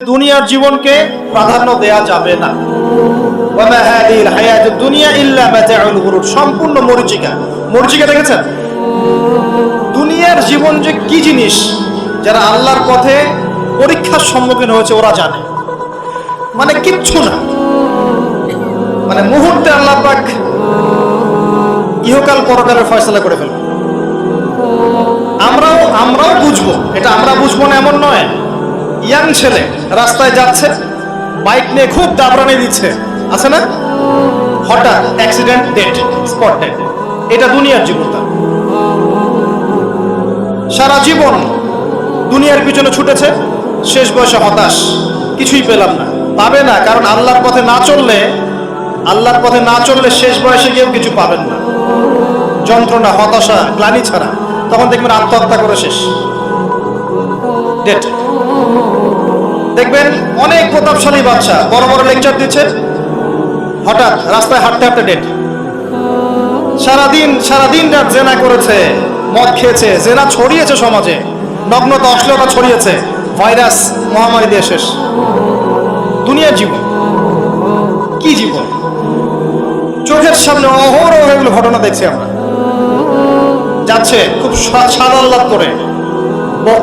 দুনিয়ার জীবনকে প্রাধান্য দেয়া যাবে না। ওয়ামা হাদিহিল হায়াতুদ দুনিয়া ইল্লা মাতাউল গুরুর, সম্পূর্ণ মরীচিকা। মরীচিকা দেখেছেন? দুনিয়ার জীবন যে কি জিনিস, যারা আল্লাহর পথে পরীক্ষার সম্মুখীন হয়েছে ওরা জানে। মানে কিচ্ছু না, মানে মুহূর্তে আল্লাহ পাক ইহকাল পরকালের ফয়সালা করে ফেলবে। আমরাও বুঝবো, এটা আমরা বুঝবো না এমন নয়। ইয়াং ছেলে রাস্তায় যাচ্ছে, বাইক নিয়ে খুব দাবরানি দিচ্ছে, আছে না? হঠাৎ অ্যাক্সিডেন্ট, ডেড, স্পট ডেড। এটা দুনিয়ার জীবনটা। সারা জীবন দুনিয়ার পিছনে ছুটেছে, শেষ বয়সে হতাশ, কিছুই পেলাম না। পাবে না, কারণ আল্লাহর পথে না চললে শেষ বয়সে গিয়েও কিছু পাবেন না। যন্ত্রণা, হতাশা, গ্লানি ছাড়া। তখন দেখবেন আত্মহত্যা করে শেষ, ডেড। দেখবেন অনেক প্রতাপশালী বাচ্চা বড় বড় লেকচার দিচ্ছে, হঠাৎ রাস্তায় হাঁটতে হাঁটতে ডেড। সারাদিন রাত জেনা করেছে, মদ খেয়েছে, জেনা ছড়িয়েছে সমাজে, নগ্নতা, অশ্লীলতা ছড়িয়েছে, ভাইরাস মহামারী দিয়ে শেষ। দুনিয়ার জীবন কি জীবন! চোখের সামনে অহরহ এগুলো ঘটনা দেখছি আমরা। যাচ্ছে খুব সাদাল্লাদ করে,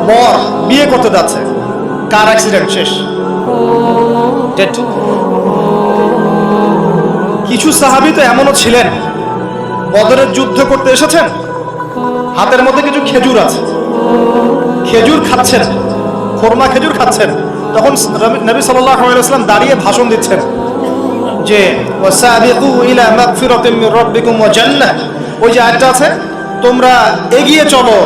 বর বিয়ে করতে যাচ্ছে, কার অ্যাক্সিডেন্ট, শেষ, ডেড। কিছু সাহাবী তো এমনও ছিলেন, বদরের যুদ্ধ করতে এসেছেন, হাতের মধ্যে কিছু খেজুর আছে, খেজুর খাচ্ছেন, খোরমা খেজুর খাচ্ছেন। তখন নবী সাল্লাল্লাহু আলাইহি ওয়াসাল্লাম দাঁড়িয়ে ভাষণ দিচ্ছেন যে ওয়াসাবিকু ইলা মাগফিরাতিন মির রাব্বিকুম ওয়া জান্নাহ। ওই যে আয়াতটা আছে, তোমরা এগিয়ে চলো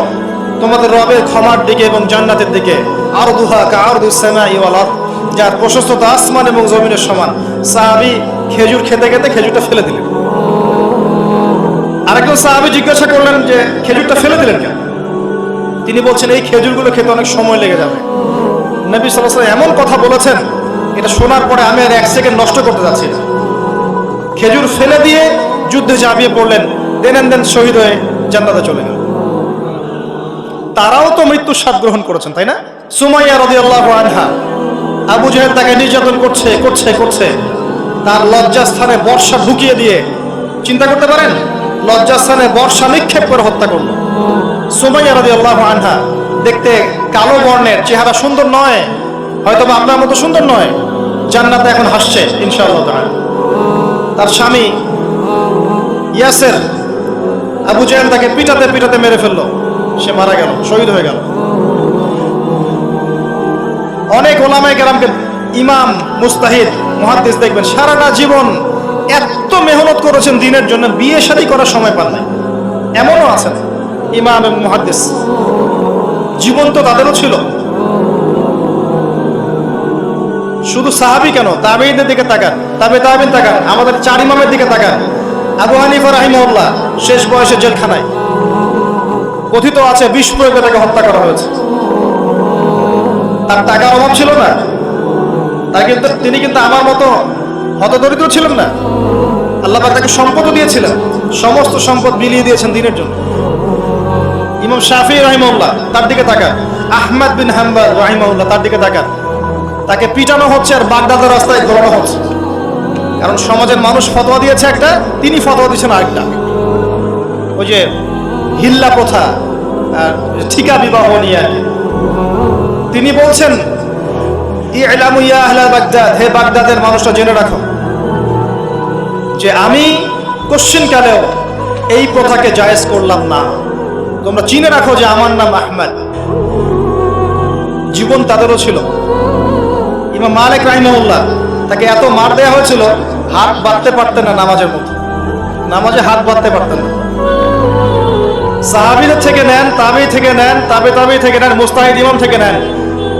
তোমাদের রবের ক্ষমার দিকে এবং জান্নাতের দিকে। আরদুহা কাআরদিস সামাই ওয়াল আরদ, যার প্রশস্ততা আসমান এবং জমিনের সমান। সাহাবী খেজুর খেতে খেতে খেজুরটা ফেলে দিলেন। আরেকজন সাহাবী জিজ্ঞাসা করলেন যে খেজুরটা ফেলে দিলেন কেন? তিনি বলছেন এই খেজুরগুলো খেতে অনেক সময় লেগে যাবে। নবী সাল্লাল্লাহু আলাইহি ওয়াসাল্লাম এমন কথা বলেছেন, এটা শোনার পরে আমি আর এক সেকেন্ড নষ্ট করতে যাচ্ছি না। খেজুর ফেলে দিয়ে যুদ্ধে ঝাঁপিয়ে পড়লেন, দেন শহীদ হয়ে জান্নাতে চলে গেলেন। তারাও তো মৃত্যুর স্বাদ গ্রহণ করেছেন, তাই না? সুমাইয়া রাদিয়াল্লাহু আনহা, আবু জাহেল তাকে নির্যাতন করছে, তার লজ্জাস্থানে বর্ষা ঢুকিয়ে দিয়ে, চিন্তা করতে পারেন, লজ্জাস্থানে বর্ষা নিক্ষেপ করে হত্যা করলো। সুমাইয়া রাদিয়াল্লাহু আনহা দেখতে কালো বর্ণের, চেহারা সুন্দর নয়, হয়তো বা আপনার মতো সুন্দর নয়, জান্নাতে এখন হাসছে ইনশাআল্লাহ তাআলা। তার স্বামী ইয়াসের, আবু জাহেল তাকে পিটাতে মেরে ফেললো, সে মারা গেল, শহীদ হয়ে গেল। অনেক ওলামায়ে কেরামকে, ইমাম, মুস্তাহিদ, মুহাদ্দিস দেখবেন সারাটা জীবন এত মেহনত করেছেন দ্বীনের জন্য, বিয়ে শাদী করার সময় পান নাই। এমনও আছেন ইমাম এবং মুহাদ্দিস, জীবন তো তাদেরও ছিল। শুধু সাহাবী কেন, তাবেঈনদের দিকে তাকান, তাবেঈন তাকান, আমাদের 4 ইমামের দিকে তাকান। আবু হানিফা রাহিমাহুল্লাহ শেষ বয়সে জেলখানায়, কথিত আছে বিষ প্রয়োগে তাকে হত্যা করা হয়েছে। তার টাকার অভাব ছিল না, তিনি কিন্তু আমার মতো হতদরিদ্র ছিলেন না। আল্লাহ পাক তাকে সম্পদও দিয়েছিলেন, সমস্ত সম্পদ বিলিয়ে দিয়েছেন দ্বীনের জন্য। ইমাম শাফিঈ রাহিমাহুল্লাহ, তার দিকে তাকান। আহমদ বিন হাম্বল রাহিমাহুল্লাহ, তার দিকে তাকান। তাকে পিটানো হচ্ছে আর বাগদাদের রাস্তায় ঘোরানো হচ্ছে, কারণ সমাজের মানুষ ফতোয়া দিয়েছে একটা, তিনি ফতোয়া দিয়েছেন আরেকটা। ওই যে হিল্লা প্রথা, ঠিকা বিবাহ নিয়ে তিনি বলছেন, ইলামু ইয়া আহলা বাগদাদ, হে বাগদাদের মানুষরা জেনে রাখো যে আমি কোশ্চিনকালেও এই প্রথাকে জায়েজ করলাম না। তোমরা চিনে রাখো যে আমার নাম আহমদ। জীবন তাদেরও ছিল। ইমাম মালিক রাহিমাহুল্লাহ, তাকে এত মার দেওয়া হয়েছিল, হাত বাঁধতে পারতেন না, নামাজে হাত বাঁধতে পারতেন না। সাহাবীদের থেকে নেন, তাবেঈ থেকে নেন, তাবেঈ থেকে নেন, মুস্তাহিদ ইমাম থেকে নেন,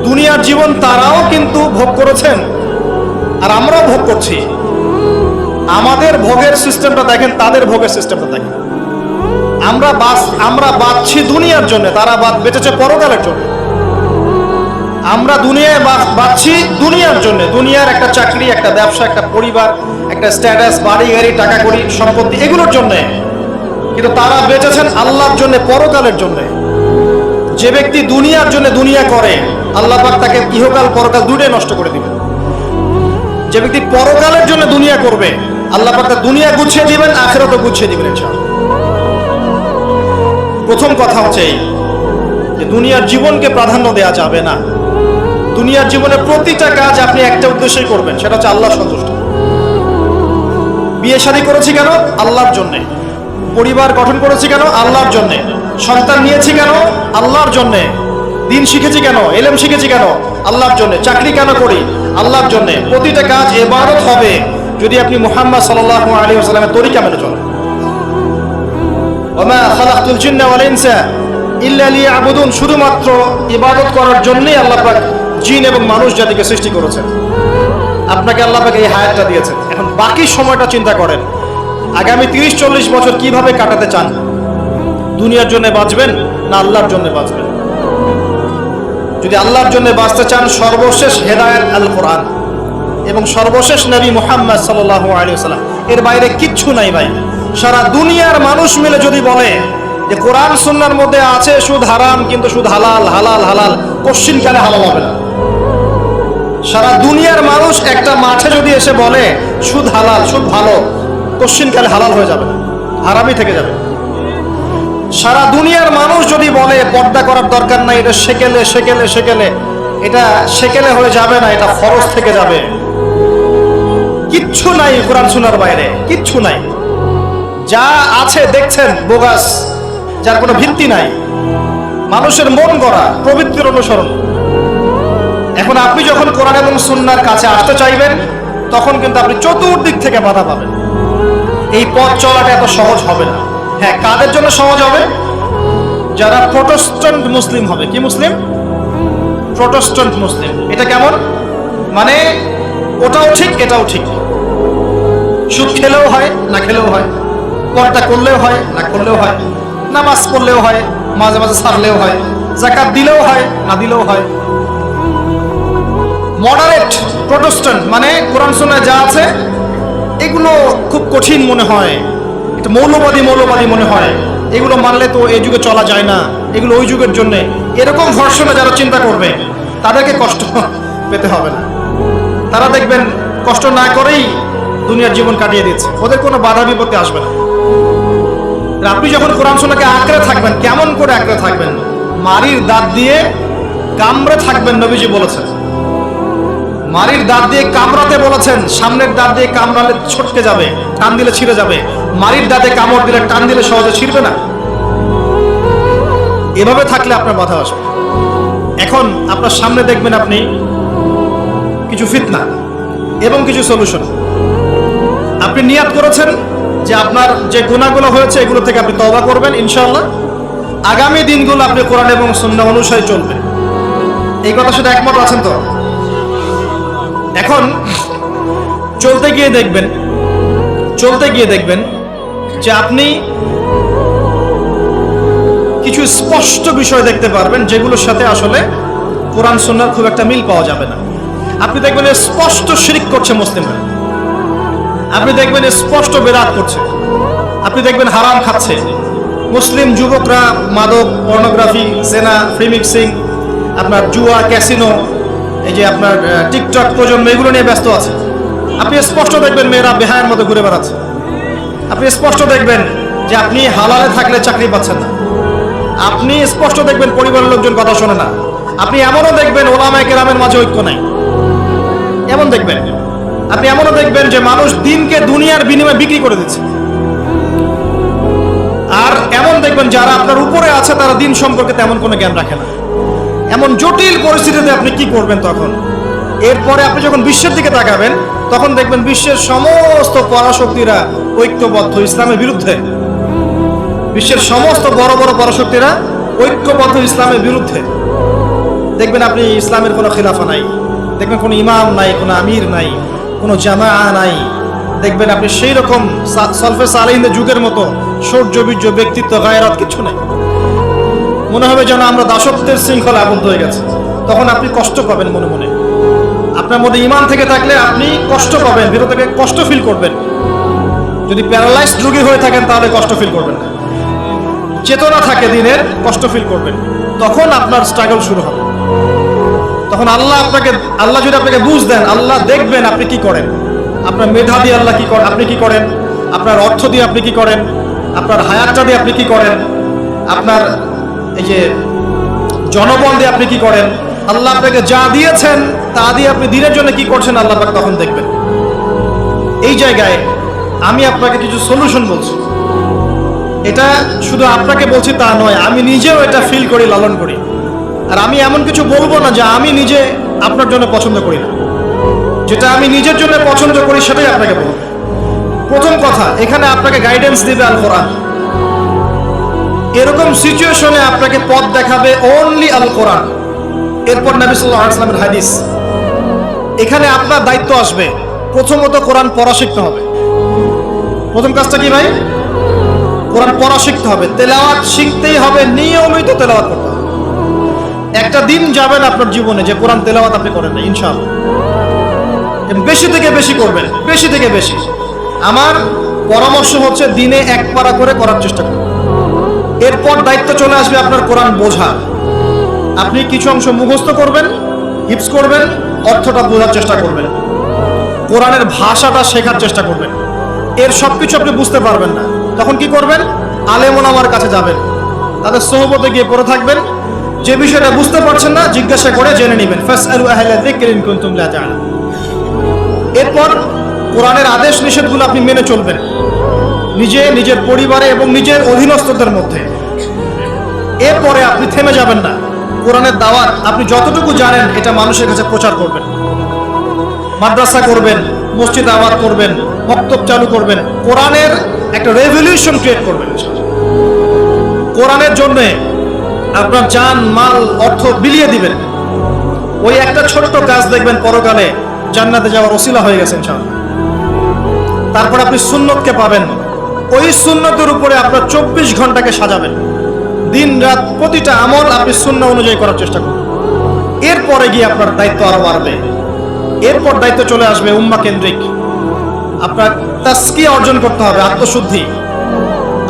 দুনিয়ার জীবন তারাও কিন্তু ভোগ করেছেন, আর আমরাও ভোগ করছি। আমাদের ভোগের সিস্টেমটা দেখেন, তাদের ভোগের সিস্টেমটা দেখেন। আমরা বাঁচছি দুনিয়ার জন্য, তারা বেঁচেছে পরকালের জন্য। আমরা দুনিয়ায় বাঁচছি দুনিয়ার জন্য, দুনিয়ার একটা চাকরি, একটা ব্যবসা, একটা পরিবার, একটা স্ট্যাটাস, বাড়ি গাড়ি, টাকা কড়ি, সম্পত্তি, এগুলোর জন্য। কিন্তু তারা বেঁচেছেন আল্লাহর জন্য, পরকালের জন্য। যে ব্যক্তি দুনিয়ার জন্য দুনিয়া করে, আল্লাহ পাক তাকে ইহকাল পরকাল দুটোই নষ্ট করে দিবেন। যে ব্যক্তি পরকালের জন্য দুনিয়া করবে, আল্লাহ পাক তার দুনিয়া গুছিয়ে দিবেন, আখিরাতও গুছিয়ে দিবেন ইনশাআল্লাহ। প্রথম কথা হচ্ছে এই যে দুনিয়ার জীবনকে প্রাধান্য দেওয়া যাবে না। দুনিয়ার জীবনে প্রতিটা কাজ আপনি একটা উদ্দেশ্যেই করবেন, সেটা হচ্ছে আল্লাহর সন্তুষ্টি। বিয়ে শাদী করেছি কেন? আল্লাহর জন্য। পরিবার গঠন করেছি কেন? আল্লাহর জন্য। সন্তান নিয়েছি কেন? আল্লাহর জন্য। দিন শিখেছি কেন? ইলম শিখেছি কেন? আল্লাহর জন্য। চাকরি কেন করি? আল্লাহর জন্য। প্রতিটা কাজ ইবাদত হবে যদি আপনি মুহাম্মদ সাল্লাল্লাহু আলাইহি ওয়াসাল্লামের তরিকা মেনে চলেন। ওয়া মা খালাকতুল জিন্না ওয়াল ইনসা ইল্লা লিয়াবুদুন, শুধুমাত্র ইবাদত করার জন্যই আল্লাহ পাক জিন এবং মানুষ জাতিকে সৃষ্টি করেছেন। আপনাকে আল্লাহ পাক এই হায়াতটা দিয়েছেন। এখন বাকি সময়টা চিন্তা করেন, আগামী 30-40 বছর কিভাবে কাটাতে চান? দুনিয়ার জন্য বাঁচবেন না আল্লাহর জন্য বাঁচবেন? যদি আল্লাহর জন্য বাঁচতে চান, সর্বশেষ হেদায়েত আল কোরআন এবং সর্বশেষ নবী মুহাম্মদ সাল্লাল্লাহু আলাইহি ওয়াসাল্লাম, এর বাইরে কিচ্ছু নাই ভাই। সারা দুনিয়ার মানুষ মিলে যদি বলে যে কোরআন সুন্নাহর মধ্যে আছে সুদ হারাম, কিন্তু সুদ হালাল হালাল হালাল, কোশ্চিনকালে হালাল হবে না। সারা দুনিয়ার মানুষ একটা মাঠে যদি এসে বলে সুদ হালাল, সুদ ভালো, কোশ্চিনকালে হালাল হয়ে যাবে না, হারামই থেকে যাবে। সারা দুনিয়ার মানুষ যদি বলে পর্দা করার দরকার নাই, এটা সেকেলে সেকেলে সেকেলে, এটা সেকেলে হয়ে যাবে না, এটা ফরজ থেকে যাবে। কিচ্ছু নাই কোরআন সুন্নাহর বাইরে, কিচ্ছু নাই। যা আছে দেখছেন বোগাস, যার কোনো ভিত্তি নাই, মানুষের মন গড়া প্রবৃত্তির অনুসরণ। এখন আপনি যখন কোরআন এবং সুন্নাহর কাছে আসতে চাইবেন, তখন কিন্তু আপনি চতুর্দিক থেকে বাধা পাবেন। এই পথ চলাটা এত সহজ হবে না। হ্যাঁ, কাদের জন্য সহজ হবে? যারা প্রোটেস্ট্যান্ট মুসলিম হবে। কি মুসলিম? প্রোটেস্ট্যান্ট মুসলিম। এটা কেমন? মানে ওটাও ঠিক এটাও ঠিক, সুদ খেলেও হয় না খেলেও হয়, পর্দা করলেও হয় না করলেও হয়, নামাজ পড়লেও হয়, মাঝে মাঝে ছাড়লেও হয়, যাকাত দিলেও হয় না দিলেও হয়। মডারেট প্রোটেস্ট্যান্ট মানে কোরআন সুন্নাহয় যা আছে এগুলো খুব কঠিন মনে হয়, এটা মৌলবাদী মৌলবাদী মনে হয়, এগুলো মানলে তো এই যুগে চলা যায় না, এগুলো ওই যুগের জন্য। এরকম ভর্সনে যারা চিন্তা করবে তাদেরকে কষ্ট পেতে হবে না। তারা দেখবেন কষ্ট না করেই দুনিয়ার জীবন কাটিয়ে দিচ্ছে, ওদের কোনো বাধা বিপত্তি আসবে না। আপনি যখন কোরআন সুন্নাহকে আঁকড়ে থাকবেন, কেমন করে আঁকড়ে থাকবেন? মারির দাঁত দিয়ে কামড়ে থাকবেন, নবীজি বলেছেন। মারির দাঁত দিয়ে কামড়াতে বলেছেন, সামনের দাঁত দিয়ে কামড়ালে ছটকে যাবে, টান দিলে ছিঁড়ে যাবে। মারির দাঁতে কামড় দিলে টান দিলে সহজে ছিঁড়বে না। এভাবে থাকলে আপনার বাধা আসবে। এখন আপনার সামনে দেখবেন আপনি কিছু ফিতনা এবং কিছু সলিউশন। আপনি নিয়াত করেছেন যে আপনার যে গুনাহগুলো হয়েছে এগুলো থেকে আপনি তওবা করবেন ইনশাআল্লাহ। আগামী দিনগুলো আপনি কোরআন এবং সুন্নাহ অনুসারে চলবেন। এই কথা শুধু একমত আছেন তো? এখন চলতে গিয়ে দেখবেন যে আপনি কিছু স্পষ্ট বিষয় দেখতে পারবেন যেগুলোর সাথে আসলে কোরআন সুন্নাহর খুব একটা মিল পাওয়া যাবে না। আপনি দেখবেন স্পষ্ট শিরক করছে মুসলিমরা, আপনি দেখবেন স্পষ্ট বেদাত করছে, আপনি দেখবেন হারাম খাচ্ছে। মুসলিম যুবকরা মাদক, পর্নোগ্রাফি, জেনা, ফ্রি মিক্সিং, আপনার জুয়া, ক্যাসিনো, এই যে আপনার টিকটক প্রজন্ম, এগুলো নিয়ে ব্যস্ত আছে। আপনি স্পষ্ট দেখবেন মেয়েরা বেহায়ের মতো ঘুরে বেড়াচ্ছে। আপনি স্পষ্ট দেখবেন যে আপনি হালালে থাকলে চাকরি পাচ্ছেন না। আপনি স্পষ্ট দেখবেন পরিবারের লোকজন কথা শোনে না। আপনি এমনও দেখবেন ওলামায়ে কেরামের মাঝে ঐক্য নাই, এমন দেখবেন। আপনি এমনও দেখবেন যে মানুষ দিনকে দুনিয়ার বিনিময়ে বিক্রি করে দিচ্ছে। আর এমন দেখবেন যারা আপনার উপরে আছে তারা দিন সম্পর্কে তেমন কোনো জ্ঞান রাখে না। এমন জটিল পরিস্থিতিতে আপনি কি করবেন তখন? এরপরে আপনি যখন বিশ্বের দিকে তাকাবেন তখন দেখবেন বিশ্বের সমস্ত পরাশক্তিরা ঐক্যবদ্ধ ইসলামের বিরুদ্ধে। বিশ্বের সমস্ত বড় বড় পরাশক্তিরা ঐক্যবদ্ধ ইসলামের বিরুদ্ধে। দেখবেন আপনি ইসলামের কোনো খিলাফা নাই, দেখবেন কোনো ইমাম নাই, কোনো আমির নাই, কোনো জামা নাই। দেখবেন আপনি সেই রকম সলফে সালেহিনদের যুগের মতো শৌর্য বীর্য ব্যক্তিত্ব গায়রাত কিছু নেই। মনে হবে যেন আমরা দাসত্বের শৃঙ্খলা আবদ্ধ হয়ে গেছে। তখন আপনি কষ্ট পাবেন মনে মনে। আপনার মধ্যে ঈমান থেকে থাকলে আপনি কষ্ট পাবেন, ভিতর থেকে কষ্ট ফিল করবেন। যদি প্যারালাইজড রোগী হয়ে থাকেন তাহলে কষ্ট ফিল করবেন না। চেতনা থাকে দিনের, কষ্ট ফিল করবেন। তখন আপনার স্ট্রাগল শুরু হবে। তখন আল্লাহ যদি আপনাকে বুঝ দেন, আল্লাহ দেখবেন আপনি কি করেন। আপনার মেধা দিয়ে আল্লাহ কি করেন, আপনি কি করেন, আপনার অর্থ দিয়ে আপনি কি করেন, আপনার হায়াতটা দিয়ে আপনি কি করেন, আপনার এই যে জনবল দিয়ে আপনি কি করেন, আল্লাহ আপনাকে যা দিয়েছেন তা দিয়ে আপনি দিনের জন্য কি করছেন, আল্লাহ পাক তখন দেখবেন। এই জায়গায় আমি আপনাকে কিছু সলিউশন বলছি। এটা শুধু আপনাকে বলছি তা নয়, আমি নিজেও এটা ফিল করি, লালন করি। আর আমি এমন কিছু বলবো না যে আমি নিজে আপনার জন্য পছন্দ করি না। যেটা আমি নিজের জন্য পছন্দ করি সেটাই আপনাকে বলবো। প্রথম কথা, এখানে আপনাকে গাইডেন্স দিবে আল কোরআন। এরকম সিচুয়েশনে আপনাকে পথ দেখাবে অনলি আল কোরআন, এরপর নবী সাল্লাল্লাহু আলাইহি ওয়াসাল্লামের হাদিস। এখানে আপনার দায়িত্ব আসবে প্রথমত কোরআন পড়া শিখতে হবে। প্রথম কাজটা কি ভাই? কোরআন পড়া শিখতে হবে, তেলাওয়াত শিখতেই হবে, নিয়মিত তেলাওয়াত করতে হবে। একটা দিন যাবেন আপনার জীবনে যে কোরআন তেলাওয়াত আপনি করেন না, ইনশাআল্লাহ। বেশি থেকে বেশি করবেন, বেশি থেকে বেশি। আমার পরামর্শ হচ্ছে দিনে এক পারা করে করার চেষ্টা করুন। এরপর দায়িত্ব চলে আসবে আপনার কোরআন বোঝা। আপনি কিছু অংশ মুখস্থ করবেন, হিফজ করবেন, অর্থটা বোঝার চেষ্টা করবেন, কোরআনের ভাষাটা শেখার চেষ্টা করবেন। এর সবকিছু আপনি বুঝতে পারবেন না, তখন কি করবেন? আলেম ওলামার কাছে যাবেন, তাদের সোহবতে গিয়ে পড়ে থাকবেন। যে বিষয়টা বুঝতে পারছেন না জিজ্ঞাসা করে জেনে নেবেন। ফাসআলু আহলা যিকরি ইন কুনতুম লা তা'লামুন। এরপর কোরআনের আদেশ নিষেধগুলো আপনি মেনে চলবেন, নিজে, নিজের পরিবারে এবং নিজের অধীনস্থদের মধ্যে। এরপরে আপনি থেমে যাবেন না। কোরআনের দাওয়াত আপনি যতটুকু জানেন এটা মানুষের কাছে প্রচার করবেন। মাদ্রাসা করবেন, মসজিদ আবাদ করবেন, মক্তব চালু করবেন, কোরআনের একটা রেভলিউশন ক্রিয়েট করবেন। কোরআনের জন্য আপনার জান মাল অর্থ বিলিয়ে দিবেন। ওই একটা ছোট্ট কাজ দেখবেন পরকালে জান্নাতে যাওয়ার ওসিলা হয়ে গেছে ইনশাআল্লাহ। তারপর আপনি সুন্নতকে পাবেন, ওই সুন্নতের উপরে আপনার 24 ঘন্টাকে সাজাবেন। দিন রাত প্রতিটা আমল আপনি সুন্নাহ অনুযায়ী করার চেষ্টা করুন। এরপরে গিয়ে আপনার দায়িত্ব আরো বাড়বে। এরপর দায়িত্ব চলে আসবে উম্মাহ কেন্দ্রিক। আপনার তাসকিয়া অর্জন করতে হবে, আত্মশুদ্ধি।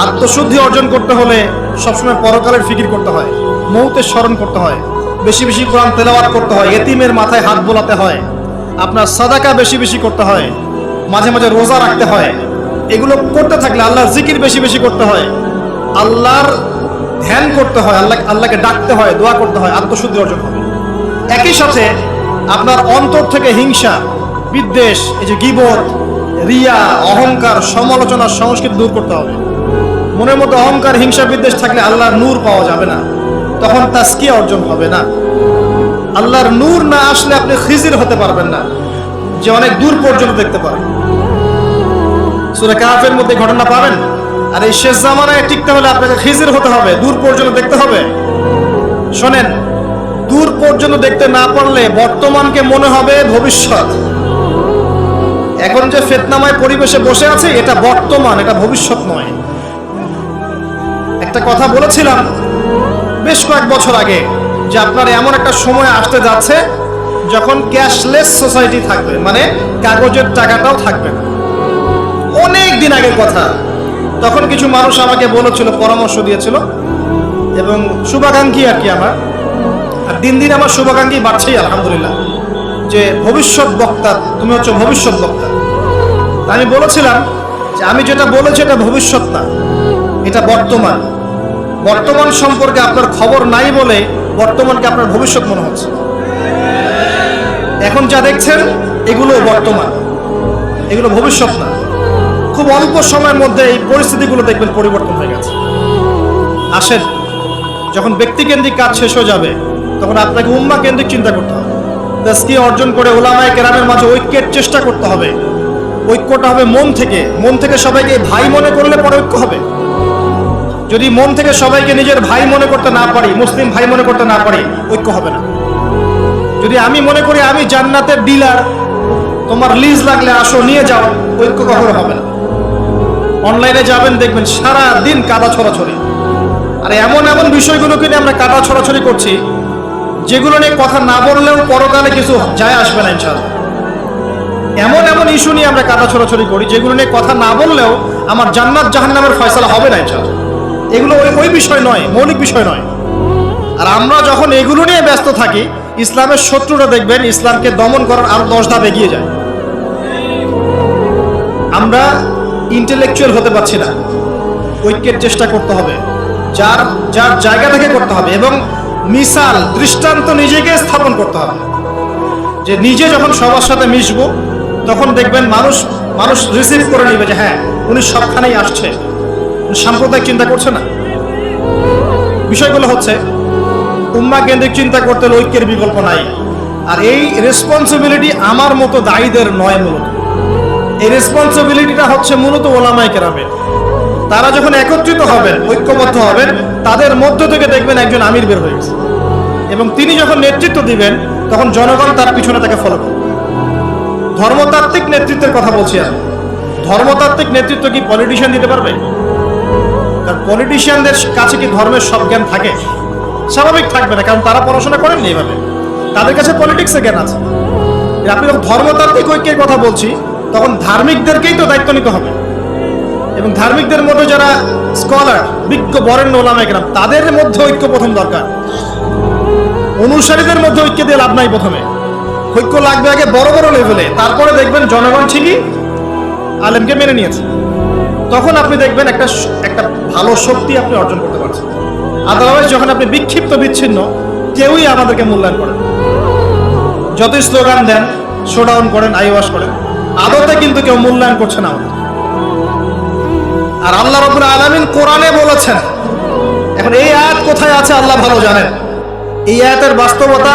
আত্মশুদ্ধি অর্জন করতে হলে সবসময় পরকালের ফিকির করতে হয়, মৌতের স্মরণ করতে হয়, বেশি বেশি কোরআন তেলাওয়াত করতে হয়, এতিমের মাথায় হাত বোলাতে হয়, আপনার সাদাকা বেশি বেশি করতে হয়, মাঝে মাঝে রোজা রাখতে হয়। এগুলো করতে থাকলে আল্লাহর জিকির বেশি বেশি করতে হয়, আল্লাহর ধ্যান করতে হয়, আল্লাহকে ডাকতে হয়, দোয়া করতে হয়, আত্মশুদ্ধি অর্জন হবে। একই সাথে আপনার অন্তর থেকে হিংসা, বিদ্বেষ, এই যে গীবত, রিয়া, অহংকার, সমালোচনা, সংস্কৃতি দূর করতে হবে। মনের মধ্যে অহংকার, হিংসা, বিদ্বেষ থাকলে আল্লাহর নূর পাওয়া যাবে না, তখন তাসকিয়া অর্জন হবে না। আল্লাহর নূর না আসলে আপনি খিজির হতে পারবেন না, যে অনেক দূর পর্যন্ত দেখতে পারেন। সূরা কাহফের মধ্যে ঘটনা পাবেন। আর এই শেষ জামানায় টিকতে হলে আপনাকে খিজির হতে হবে, দূর পর্যন্ত দেখতে হবে। শোনেন, দূর পর্যন্ত দেখতে না পারলে বর্তমানকে মনে হবে ভবিষ্যৎ। এখন যে ফিতনাময় পরিবেশে বসে আছে এটা বর্তমান, এটা ভবিষ্যৎ নয়। একটা কথা বলেছিলাম বেশ কয়েক বছর আগে যে আপনার এমন একটা সময় আসতে যাচ্ছে যখন ক্যাশলেস সোসাইটি থাকবে, মানে কাগজের টাকাটাও থাকবে না। অনেক দিন আগের কথা। তখন কিছু মানুষ আমাকে বলেছিল, পরামর্শ দিয়েছিল এবং শুভাকাঙ্ক্ষী আর কি আমার। আর দিন দিন আমার শুভাকাঙ্ক্ষী বাড়ছেই আলহামদুলিল্লাহ, যে ভবিষ্যৎ বক্তা, তুমি হচ্ছে ভবিষ্যৎ বক্তা। আমি বলেছিলাম যে আমি যেটা বলেছি এটা ভবিষ্যৎ না, এটা বর্তমান। বর্তমান সম্পর্কে আপনার খবর নাই বলে বর্তমানকে আপনার ভবিষ্যৎ মনে হচ্ছে। এখন যা দেখছেন এগুলো বর্তমান, এগুলো ভবিষ্যৎ না। খুব অল্প সময়ের মধ্যে এই পরিস্থিতিগুলো দেখবেন পরিবর্তন হয়ে গেছে। আসেন, যখন ব্যক্তিকেন্দ্রিক কাজ শেষ হয়ে যাবে তখন আপনাকে উম্মাহ কেন্দ্রিক চিন্তা করতে হবে। তাসকিয়া অর্জন করে উলামায়ে কেরামের মাঝে ঐক্যের চেষ্টা করতে হবে। ঐক্যটা হবে মন থেকে। মন থেকে সবাইকে ভাই মনে করলে পরে ঐক্য হবে। যদি মন থেকে সবাইকে নিজের ভাই মনে করতে না পারি, মুসলিম ভাই মনে করতে না পারি, ঐক্য হবে না। যদি আমি মনে করি আমি জান্নাতের ডিলার, তোমার লিজ লাগলে আসো নিয়ে যাও, ঐক্য কখনো হবে না। অনলাইনে যাবেন দেখবেন সারা দিন কাদা ছড়াছড়ি। আর এমন এমন বিষয়গুলোকে নিয়ে আমরা কাদা ছড়াছড়ি করছি যেগুলো নিয়ে কথা না বললেও পরকালে কিছু যায় আসবে না ইনশাআল্লাহ। এমন এমন ইস্যু নিয়ে আমরা কাদা ছড়াছড়ি করি যেগুলো নিয়ে কথা না বললেও আমার জান্নাত জাহান্নামের ফয়সালা হবে না ইনশাআল্লাহ। এগুলো ওই বিষয় নয়, মৌলিক বিষয় নয়। আর আমরা যখন এগুলো নিয়ে ব্যস্ত থাকি, ইসলামের শত্রুরা দেখবেন ইসলামকে দমন করার আরো 10 ধাপ এগিয়ে যায়। আমরা ইন্টেলেকচুয়াল হতে পারছি না, ঐক্যের চেষ্টা করতে হবে, যার যার জায়গা থেকে করতে হবে, এবং মিসাল দৃষ্টান্ত নিজেকে স্থাপন করতে হবে যে নিজে যখন সবার সাথে মিশবো তখন দেখবেন মানুষ রিসিভ করে নিবে যে হ্যাঁ উনি সবখানেই আসছে, উনি সাম্প্রদায়িক চিন্তা করছে না। বিষয়গুলো হচ্ছে উম্মা কেন্দ্রিক চিন্তা করতে হলে ঐক্যের বিকল্প নাই। আর এই রেসপন্সিবিলিটি আমার মতো দায়ীদের নয়, মূলত এই রেসপন্সিবিলিটিটা হচ্ছে মূলত ওলামায়ে কেরামের। তারা যখন একত্রিত হবেন, ঐক্যবদ্ধ হবেন, তাদের মধ্য থেকে দেখবেন একজন আমির বের হয়ে গেছে, এবং তিনি যখন নেতৃত্ব দিবেন তখন জনগণ তার পিছনে তাকে ফলো করবে। ধর্মতাত্ত্বিক নেতৃত্বের কথা বলছি আমি। ধর্মতাত্ত্বিক নেতৃত্ব কি পলিটিশিয়ান দিতে পারবে? কারণ পলিটিশিয়ানদের কাছে কি ধর্মের সব জ্ঞান থাকে? স্বাভাবিক থাকবে না, কারণ তারা পড়াশোনা করেননি এইভাবে, তাদের কাছে পলিটিক্সের জ্ঞান আছে। আপনি যখন ধর্মতাত্ত্বিক ঐক্যের কথা বলছি তখন ধার্মিকদেরকেই তো দায়িত্ব নিতে হবে, এবং ধার্মিকদের মধ্যে যারা স্কলার, বিজ্ঞ বরেণ্য ওলামায়ে কেরাম, তাদের মধ্যে ঐক্য প্রথম দরকার। অনুসারীদের মধ্যে ঐক্য দিয়ে লাভ নাই। প্রথমে ঐক্য লাগবে আগে বড় বড় লেভেলে, তারপরে দেখবেন জনগণ ঠিকই আলেমকে মেনে নিয়েছে, তখন আপনি দেখবেন একটা ভালো শক্তি আপনি অর্জন করতে পারছেন। আদারওয়াইজ যখন আপনি বিক্ষিপ্ত বিচ্ছিন্ন, কেউই আমাদেরকে মূল্যায়ন করেন, যতই স্লোগান দেন, শোডাউন করেন, আইওয়াশ করেন, আদতে কিন্তু কেউ মূল্যায়ন করছে না আমাদের। আর আল্লাহ রাব্বুল আলামিন কোরআনে বলেছেন, এখন এই আয়াত কোথায় আছে আল্লাহ ভালো জানেন, এই আয়াতের বাস্তবতা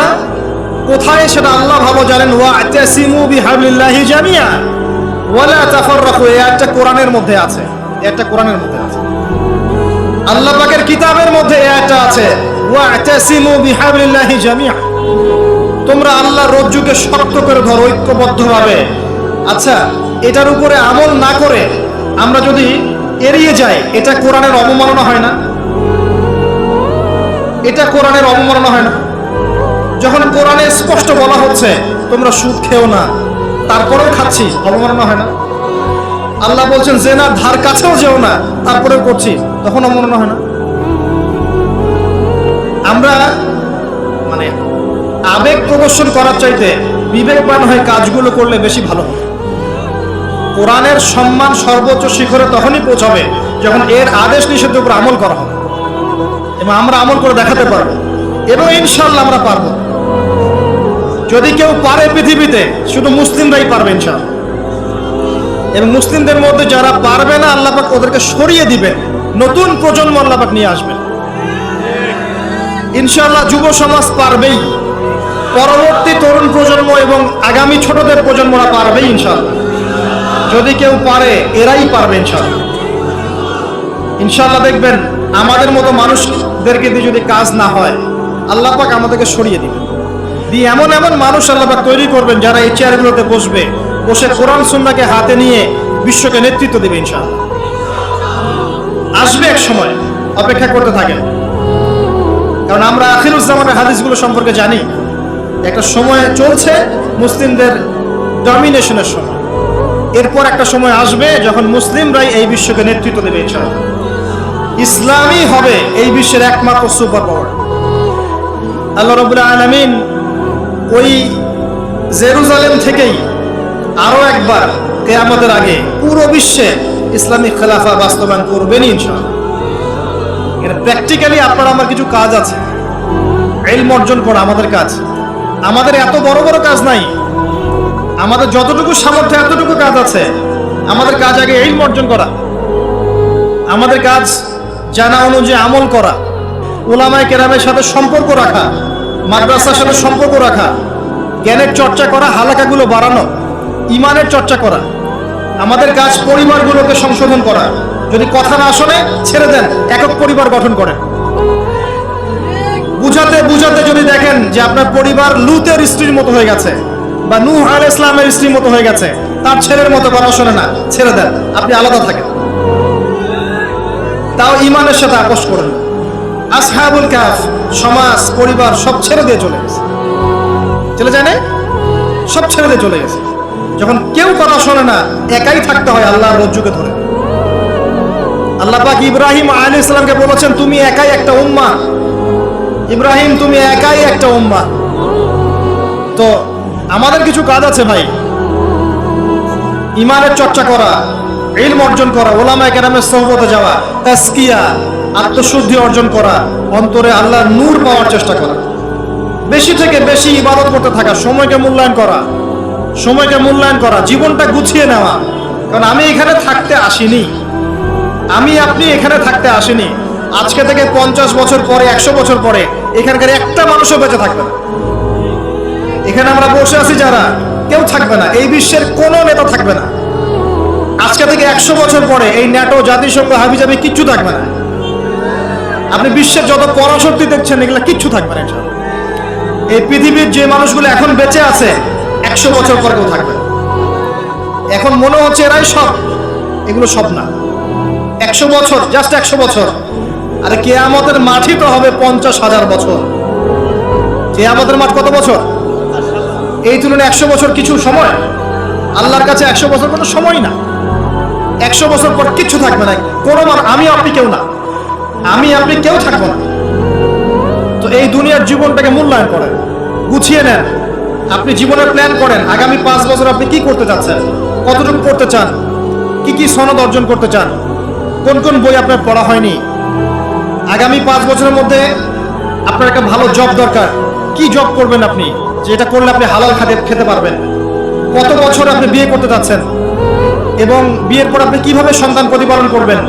কোথায় সেটা আল্লাহ ভালো জানেন। ওয়া'তাসিমু বিহাবলিল্লাহি জামিআ ওয়ালা তাফাররাকু, এই আয়াতটা কোরআনের মধ্যে আছে, এটা কোরআনের মধ্যে আছে, আল্লাহ পাকের কিতাবের মধ্যে এই আয়াতটা আছে, ওয়া'তাসিমু বিহাবলিল্লাহি জামিআ, তোমরা আল্লাহর রজ্জুকে শক্ত করে ধরো ঐক্যবদ্ধভাবে। আচ্ছা, এটার উপরে আমল না করে আমরা যদি এড়িয়ে যাই, এটা কোরআনের অবমাননা হয় না? এটা কোরআনের অবমাননা হয় না? যখন কোরআনে স্পষ্ট বলা হচ্ছে তোমরা সুদ খেও না, তারপরেও খাচ্ছি, অবমাননা হয় না? আল্লাহ বলছেন জেনার ধার কাছেও যেও না, তারপরেও করছি, তখন অবমাননা হয় না? আমরা মানে আবেগ প্রদর্শন করার চাইতে বিবেকবান হয়ে কাজগুলো করলে বেশি ভালো হবে। কোরআনের সম্মান সর্বোচ্চ শিখরে তখনই পৌঁছাবে যখন এর আদেশ নিষেধের উপর আমল করা হবে, এবং আমরা আমল করে দেখাতে পারবো, এবং ইনশাআল্লাহ আমরা পারবো। যদি কেউ পারে পৃথিবীতে, শুধু মুসলিমরাই পারবে ইনশাআল্লাহ। এবং মুসলিমদের মধ্যে যারা পারবে না, আল্লাহ পাক ওদেরকে সরিয়ে দিবেন, নতুন প্রজন্ম আল্লাহ পাক নিয়ে আসবেন ইনশাআল্লাহ। যুব সমাজ পারবেই, পরবর্তী তরুণ প্রজন্ম এবং আগামী ছোটদের প্রজন্মরা পারবেই ইনশাআল্লাহ। যদি কেউ পারে, এরাই পারবে ইনশাআল্লাহ। ইনশাআল্লাহ দেখবেন আমাদের মতো মানুষদেরকে দিয়ে যদি কাজ না হয়, আল্লাহ পাক আমাদেরকে সরিয়ে দিবেন, দিয়ে এমন এমন মানুষ আল্লাহ পাক তৈরি করবেন যারা এই চেয়ারগুলোতে বসে কোরআন সুন্নাহকে হাতে নিয়ে বিশ্বকে নেতৃত্ব দেবে ইনশাআল্লাহ। আসবে এক সময়, অপেক্ষা করতে থাকেন, কারণ আমরা আখিরুজ্জামানের হাদিসগুলো সম্পর্কে জানি। একটা সময় চলছে মুসলিমদের ডমিনেশনের সময়, এরপর একটা সময় আসবে যখন মুসলিমরাই এই বিশ্বকে নেতৃত্ব দেবে ইনশাআল্লাহ। ইসলামই হবে এই বিশ্বের একমাত্র সুপার পাওয়ার। আল্লাহ রাব্বুল আলামিন ওই জেরুজালেম থেকেই আরো একবার কিয়ামতের আগে পুরো বিশ্বে ইসলামিক খেলাফা বাস্তবায়ন করবেন ইনশাআল্লাহ। এটা প্র্যাকটিক্যালি আপনার আমার কিছু কাজ আছে, ইলম অর্জন করা আমাদের কাজ। আমাদের এত বড় বড় কাজ নাই, আমাদের যতটুকু সামর্থ্য এতটুকু কাজ আছে। আমাদের কাজ আগে ইলম অর্জন করা, আমাদের কাজ জানা অনুযায়ী আমল করা, উলামায়ে কেরামের সাথে সম্পর্ক রাখা, মাদ্রাসার সাথে সম্পর্ক রাখা, জ্ঞানের চর্চা করা, হালাকাগুলো বাড়ানো, ইমানের চর্চা করা। আমাদের কাজ পরিবারগুলোকে সংশোধন করা। যদি কথা না শোনে ছেড়ে দেন, একক পরিবার গঠন করেন। বুঝাতে বুঝাতে যদি দেখেন যে আপনার পরিবার লুতের স্ত্রীর মতো হয়ে গেছে, বা নূহ আলাইহিস সালামের স্ত্রীর মতো হয়ে গেছে, তার ছেলের মতো কথা শোনে না, ছেড়ে দেন, আপনি আলাদা থাকেন। তাও ইমানের সাথে আপোষ করেন। আসহাবুল কাহফ সমাজ, পরিবার সব ছেড়ে দিয়ে চলে গেছে, চলে যায় না? সব ছেড়ে দিয়ে চলে গেছে। যখন কেউ কথা শোনে না, একাই থাকতে হয় আল্লাহর রজ্জুকে ধরে। আল্লাহ পাক ইব্রাহিম আলাইহিস সালামকে বলেছেন তুমি একাই একটা উম্মাহ, ইব্রাহিম তুমি একাই একটা উম্মাহ। তো আমাদের কিছু কাজ আছে ভাই, ইমানের চর্চা করা, ইলম অর্জন করা, ওলামায়ে কেরামের সোহবতে যাওয়া, তাজকিয়া, আত্মশুদ্ধি অর্জন করা, অন্তরে আল্লাহর নূর পাওয়ার চেষ্টা করা, বেশি থেকে বেশি ইবাদত করতে থাকা, সময়কে মূল্যায়ন করা, জীবনটা গুছিয়ে নেওয়া। কারণ আমি এখানে থাকতে আসিনি, আপনি এখানে থাকতে আসেনি। আজকে থেকে 50 বছর পরে, 100 বছর পরে এখানকার একটা মানুষও বেঁচে থাকবে না। এখানে আমরা বসে আছি যারা, কেউ থাকবে না, এই বিশ্বের কোনো নেতা থাকবে না। আজকে থেকে 100 বছর পরে এই ন্যাটো, জাতিসংঘ, হাবিজাবি কিচ্ছু থাকবে না। আপনি বিশ্বের যত পরাশক্তি দেখছেন এগুলো কিচ্ছু থাকবে না। এই পৃথিবীর যে মানুষগুলো এখন বেঁচে আছে 100 বছর পরে কেউ থাকবে না। এখন মনে হচ্ছে এরাই সব, এগুলো সব না। 100 বছর, জাস্ট 100 বছর। আরে কিয়ামতের মাঠই তো হবে 50,000 বছর। কিয়ামতের মাঠ কত বছর? এই তুলনায় 100 বছর কিছু সময়? আল্লাহর কাছে 100 বছর কোনো সময় না। 100 বছর পর কিচ্ছু থাকবে না, কোনো আমি আপনি কেউ না, কেউ থাকবো না। তো এই দুনিয়ার জীবনটাকে মূল্যায়ন করেন, গুছিয়ে নেন। আপনি জীবনের প্ল্যান করেন, আগামী 5 বছর আপনি কি করতে চাচ্ছেন, কতটুকু করতে চান, কি সনদ অর্জন করতে চান, কোন কোন বই আপনার পড়া হয়নি। আগামী 5 বছরের মধ্যে আপনার একটা ভালো জব দরকার, কি জব করবেন আপনি, যেটা করলে আপনি হালাল খেতে পারবেন। কত বছর আপনি বিয়ে করতে যাচ্ছেন এবং বিয়ের পর আপনি কিভাবে সন্তান প্রতিপালন করবেন।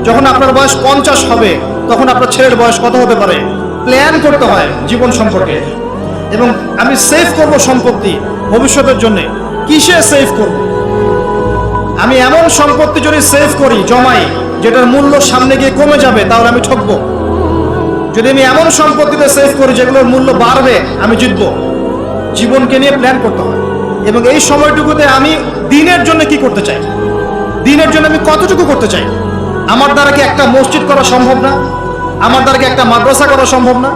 যখন আপনার বয়স 50 হবে তখন আপনার ছেলের বয়স কত হতে পারে, প্ল্যান করতে হয় জীবন সম্পর্কে। এবং আমি সেভ করব সম্পত্তি ভবিষ্যতের জন্য, কিসে সেভ করব? আমি এমন সম্পত্তি যদি সেভ করি, জমাই, যেটার মূল্য সামনে গিয়ে কমে যাবে, তাহলে আমি ঠকবো। যদি আমি এমন সম্পত্তিতে সেভ করি যেগুলোর মূল্য বাড়বে, আমি জিতবো। জীবনকে নিয়ে প্ল্যান করতে হয়। এবং এই সময়টুকুতে আমি দিনের জন্য কি করতে চাই, দিনের জন্য আমি কতটুকু করতে চাই। আমার দ্বারা কি একটা মসজিদ করা সম্ভব না? আমার দ্বারা কি একটা মাদ্রাসা করা সম্ভব না?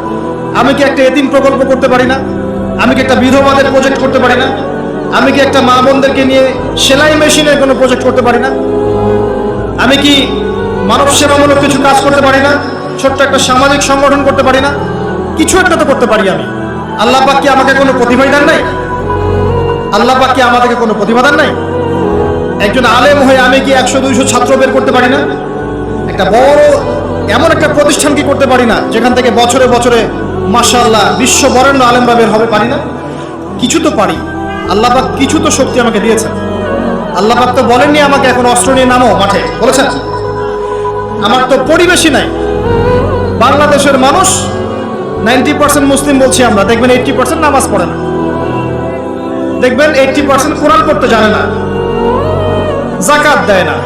আমি কি একটা এতিম প্রকল্প করতে পারি না? আমি কি একটা বিধবাদের প্রজেক্ট করতে পারি না? আমি কি একটা মা বোনদেরকে নিয়ে সেলাই মেশিনের কোনো প্রজেক্ট করতে পারি না? আমি কি মানব সেবামূলক কিছু কাজ করতে পারি না? ছোট্ট একটা সামাজিক সংগঠন করতে পারি না? কিছু একটা তো করতে পারি আমি। আল্লাহ পাক কি আমাকে কোনো প্রতিভা দেন নাই? আল্লাহ পাক কি আমাদেরকে কোনো প্রতিভা দেন নাই? একজন আলেম হয়ে আমি কি 100-200 ছাত্র বের করতে পারি না? একটা বড় এমন একটা প্রতিষ্ঠান কি করতে পারি না যেখান থেকে বছরে বছরে মাশাআল্লাহ বিশ্ব বরেণ্য আলেমরা বের হবে? পারি না? কিছু তো পারি। আল্লাহ পাক কিছু তো শক্তি আমাকে দিয়েছেন। আল্লাহ পাক তো বলেননি আমাকে এখন অস্ত্র নিয়ে নামো মাঠে, বলেছেন? আমার তো পরিবেশই নাই। বাংলাদেশের মানুষ 90% মুসলিম বলছি আমরা, দেখবেন 80% নামাজ পড়ে না, দেখবেন 80% কোরআন পড়তে জানে না, যাকাত দেয় না,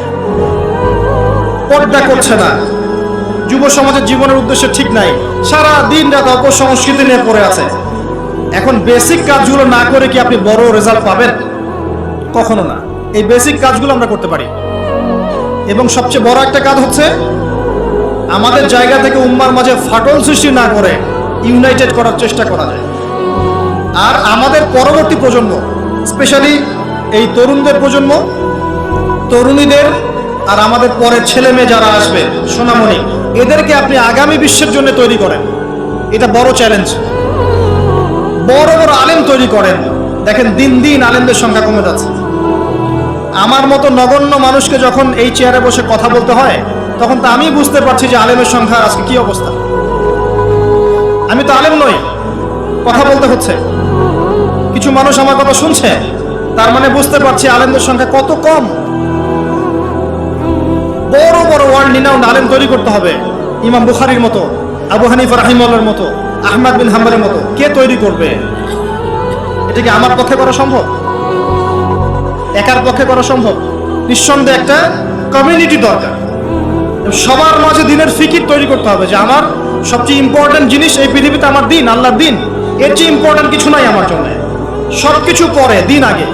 পর্দা করছে না, যুব সমাজের জীবনের উদ্দেশ্য ঠিক নাই, সারা দিন রাত অপসংস্কৃতি নিয়ে পড়ে আছে। এখন বেসিক কাজগুলো না করে কি আপনি বড় রেজাল্ট পাবেন? কখনো না। এই বেসিক কাজগুলো আমরা করতে পারি। এবং সবচেয়ে বড় একটা কাজ হচ্ছে আমাদের জায়গা থেকে উম্মার মাঝে ফাটল সৃষ্টি না করে ইউনাইটেড করার চেষ্টা করা যায়। আর আমাদের পরবর্তী প্রজন্ম, স্পেশালি এই তরুণদের প্রজন্ম, তরুণীদের আর আমাদের পরের ছেলে মেয়ে যারা আসবে, সোনামণি, এদেরকে আপনি আগামী বিশ্বের জন্য তৈরি করেন। এটা বড় চ্যালেঞ্জ। বড় বড় আলেম তৈরি করেন। দেখেন দিন দিন আলেমদের সংখ্যা কমে যাচ্ছে। আমার মতো নগণ্য মানুষকে যখন এই চেয়ারে বসে কথা বলতে হয়, তখন তো আমি বুঝতে পারছি যে আলেমের সংখ্যা আজকে কি অবস্থা। আমি তো আলেম নই, কথা বলতে হচ্ছে। কিছু মানুষ আমার কথা শুনছে, তার মানে বুঝতে পারছি আলেমদের সংখ্যা কত কম। বড় বড় ওয়ার্ল্ড রিনাউন্ড আলেম তৈরি করতে হবে। ইমাম বুখারীর মতো, আবু হানিফা রাহিমাহুল্লাহর মতো, আহমদ বিন হাম্বলের মতো কে তৈরি করবে? এটা কি আমার পক্ষে করা সম্ভব? একার পক্ষে করা সম্ভব? নিঃসন্দেহে একটা কমিউনিটি দরকার। সবার মাঝে দিনের ফিকির তৈরি করতে হবে যে আমার সবচেয়ে ইম্পর্টেন্ট জিনিস এই পৃথিবীতে আমার দিন, আল্লাহর দিন। এর চেয়ে ইম্পর্টেন্ট কিছু নাই আমার জন্য। সবকিছু পরে, দিন আগে।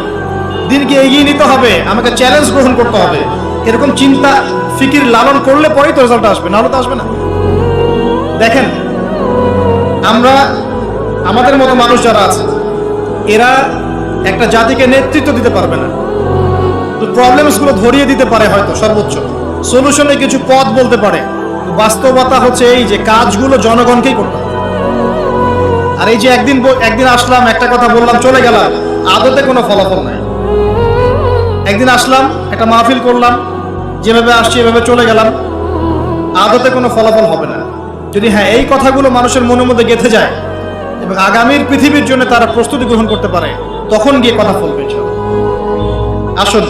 দিনকে এগিয়ে নিতে হবে, আমাকে চ্যালেঞ্জ গ্রহণ করতে হবে। এরকম চিন্তা ফিকির লালন করলে পরেই তো রেজাল্ট আসবে, নাহলে তো আসবে না। দেখেন আমরা, আমাদের মতো মানুষ যারা আছে, এরা একটা জাতিকে নেতৃত্ব দিতে পারবে না। তো প্রবলেমসগুলো ধরিয়ে দিতে পারে হয়তো, সর্বোচ্চ সলিউশনে কিছু পথ বলতে পারে। বাস্তবতা হচ্ছে এই যে কাজগুলো জনগণকেই করতে হবে। আর এই যে একদিন আসলাম, একটা কথা বললাম, চলে গেলাম, আদতে কোনো ফলাফল নাই। একদিন আসলাম, একটা মাহফিল করলাম, যেভাবে আসছি এভাবে চলে গেলাম, আদতে কোনো ফলাফল হবে না। যদি হ্যাঁ এই কথাগুলো মানুষের মনের মধ্যে গেঁথে যায় এবং আগামীর পৃথিবীর জন্য তারা প্রস্তুতি গ্রহণ করতে পারে, তখন গিয়ে কথা ফলবে। আসুন,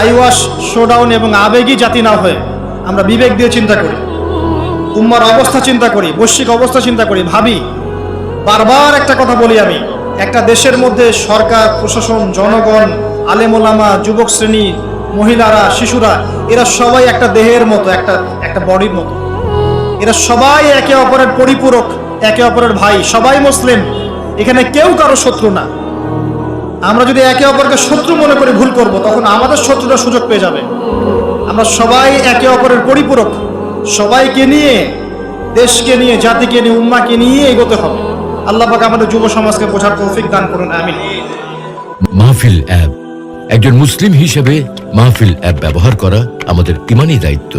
আইওয়াশ, শোডাউন এবং আবেগী জাতি না হয়ে আমরা বিবেক দিয়ে চিন্তা করি, উম্মার অবস্থা চিন্তা করি, বৈশ্বিক অবস্থা চিন্তা করি, ভাবি। বারবার একটা কথা বলি আমি, একটা দেশের মধ্যে সরকার, প্রশাসন, জনগণ, আলেম ওলামা, যুবক শ্রেণী, মহিলারা, শিশুরা, এরা সবাই একটা দেহের মতো, একটা বডির মতো। এরা সবাই একে অপরের পরিপূরক, একে অপরের ভাই, সবাই মুসলিম। এখানে কেউ কারো শত্রু না। আমরা যদি একে অপরকে শত্রু মনে করে ভুল করব, তখন আমাদের শত্রুরা সুযোগ পেয়ে যাবে। আমরা সবাই একে অপরের পরিপূরক, সবাইকে নিয়ে, দেশকে নিয়ে, জাতিকে নিয়ে, উম্মাকে নিয়ে এগোতে হবে। আল্লাহ পাক আমাদের যুব সমাজকে বোঝার তৌফিক দান করুন, আমিন। মাহফিল অ্যাপ, একজন মুসলিম হিসেবে মাহফিল অ্যাপ ব্যবহার করা আমাদের ঈমানি দায়িত্ব।